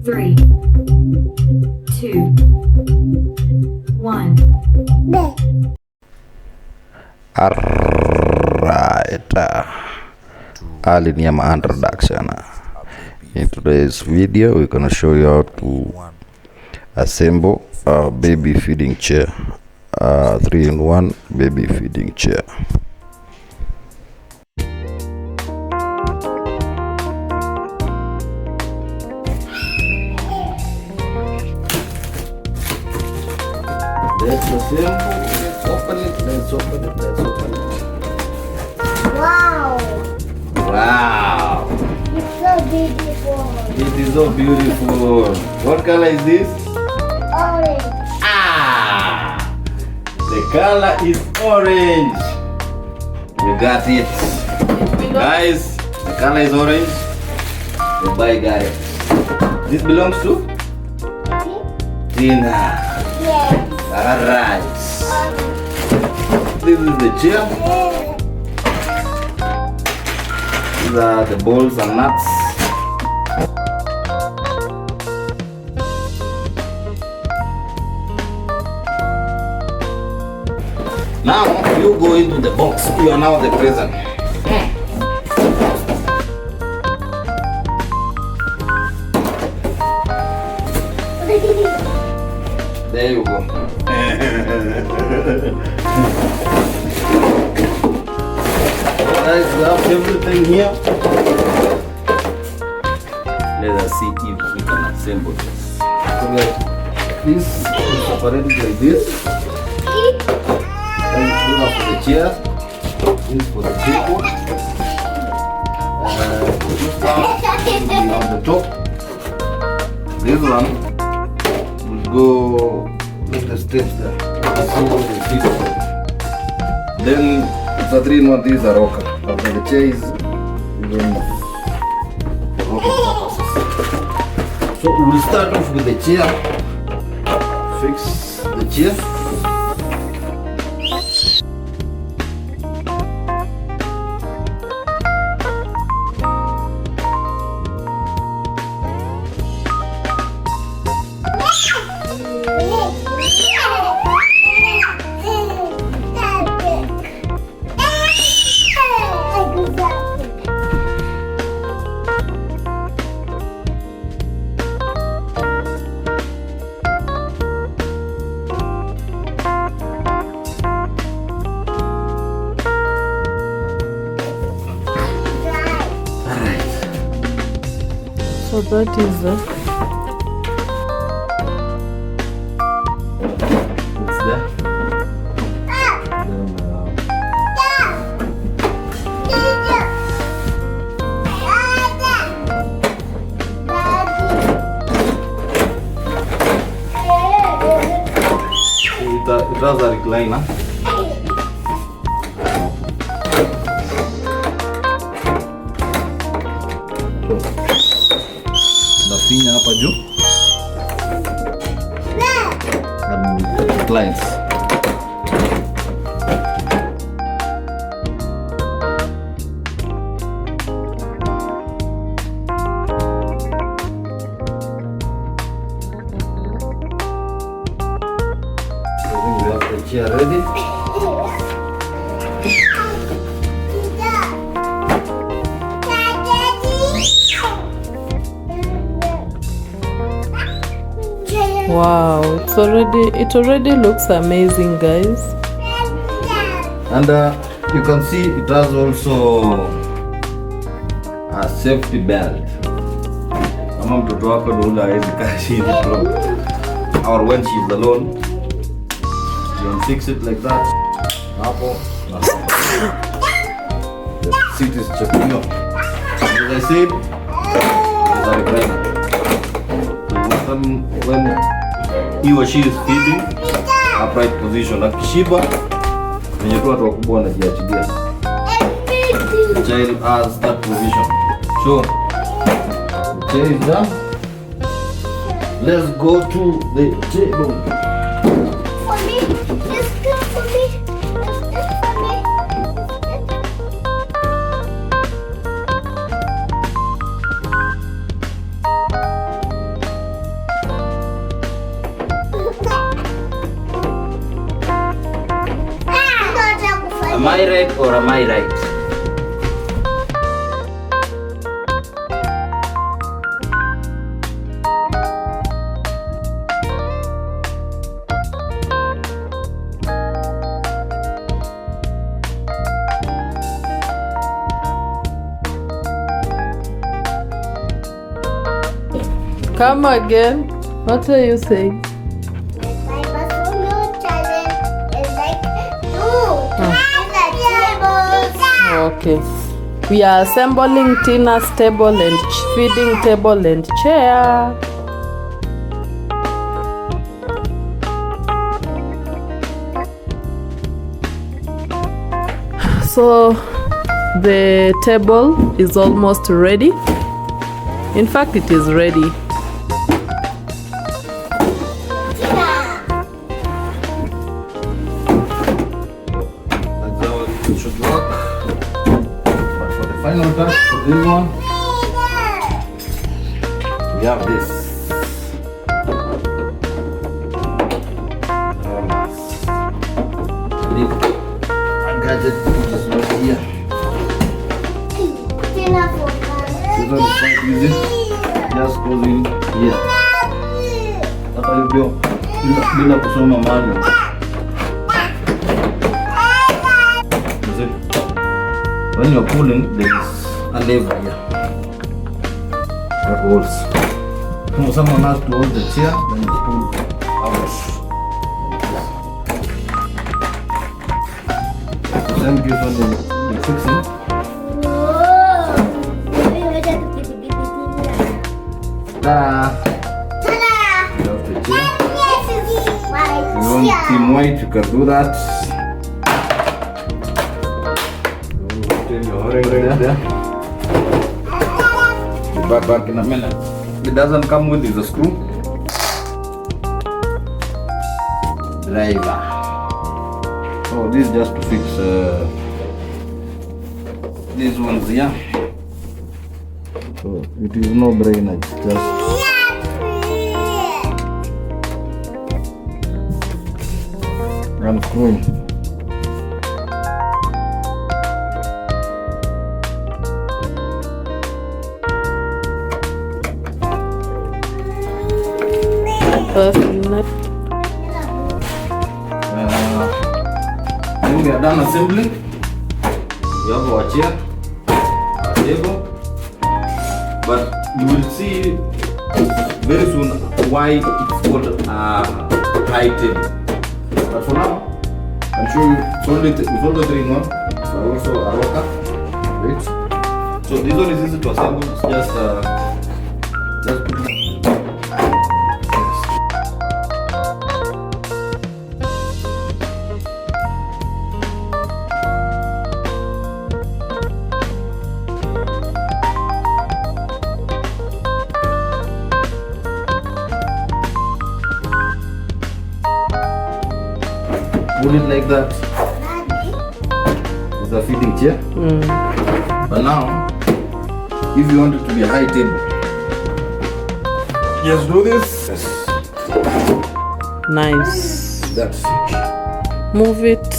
3, 2, 1. Alright, early near my introduction. In today's video, we're gonna show you how to assemble a baby feeding chair, 3-in-1 baby feeding chair. Let's assemble. Let's open it. Let's open it. Let's open it. Wow! Wow! It's so beautiful. It is so beautiful. What color is this? Orange. Ah! The color is orange. You got it. Guys, the color is orange. The boy got it. This belongs to Tina. Yes. Alright. This is the chair. These are the bolts and nuts. Now you go into the box. You are now the present. There you go. Alright, we have everything here. Let us see if we can assemble this. So this is separated like this. Then this is for the chair. This is for the table. This one on the top. This one will go with the steps there. Then it's a 3-in-1. This is a rocker. After the chair is even for rocking purposes. So we will start off with the chair. Fix the chair. So that is It's there. Then it has a recliner. Nafinya hapa juu. And it reclines. I think we have the chair ready. wow, it already looks amazing, guys. And you can see it has also a safety belt. Kama mtoto wako ndio hawezi kaa chini or when she's alone, you can fix it like that. Hapo. The seat is secure. As I said, it's a recliner. When he or she is feeding, upright position. Akishiba, wenye tu watu wakubwa wanajiachilia. The child has that position. So, the chair is done. Let's go to the table. For me, it's good for me. It's good for me. Am I right or am I right? Come again. What are you saying? My personal challenge is like tables. Okay. We are assembling Tina's table and feeding table and chair. So the table is almost ready. In fact, it is ready. That's how it should work. But for the final touch for this one, we have this. A gadget which is right here. This one is quite easy. Just goes in here. Hata hivyo bila kusoma manual. When you're pulling, there is a lever here that holds. So someone has to hold the chair, then you pull out. Same case when you're fixing. Ta-da! You have the chair. If you want team white, you can do that. There. Back in a minute. It doesn't come with is a screw. Driver. So this is just to fix these ones here. So it is no brainer. It's just unscrewing. When we are done assembling, we have our chair, our table, but you will see very soon why it's called a high table. But for now, I'm sure it's only 3 in 1. So also a rocker. Wait. So this one is easy to assemble. It's just put it. Put it like that. It's a feeding chair. But now, if you want it to be a high table, just do this. Yes. Nice. That's it. Move it.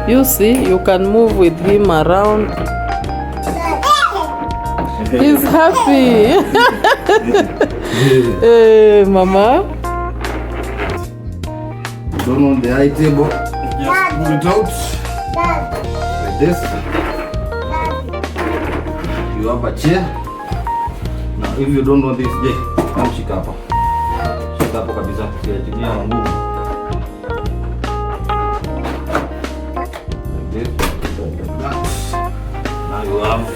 You see, you can move with him around. He's happy. Hey, Mama. Don't want the high table, just pull it out like this. You have a chair. Now if you don't want this, come shika hapa. Shika hapa kabisa. Kiachilia na nguvu. Like this. Like that. Now you have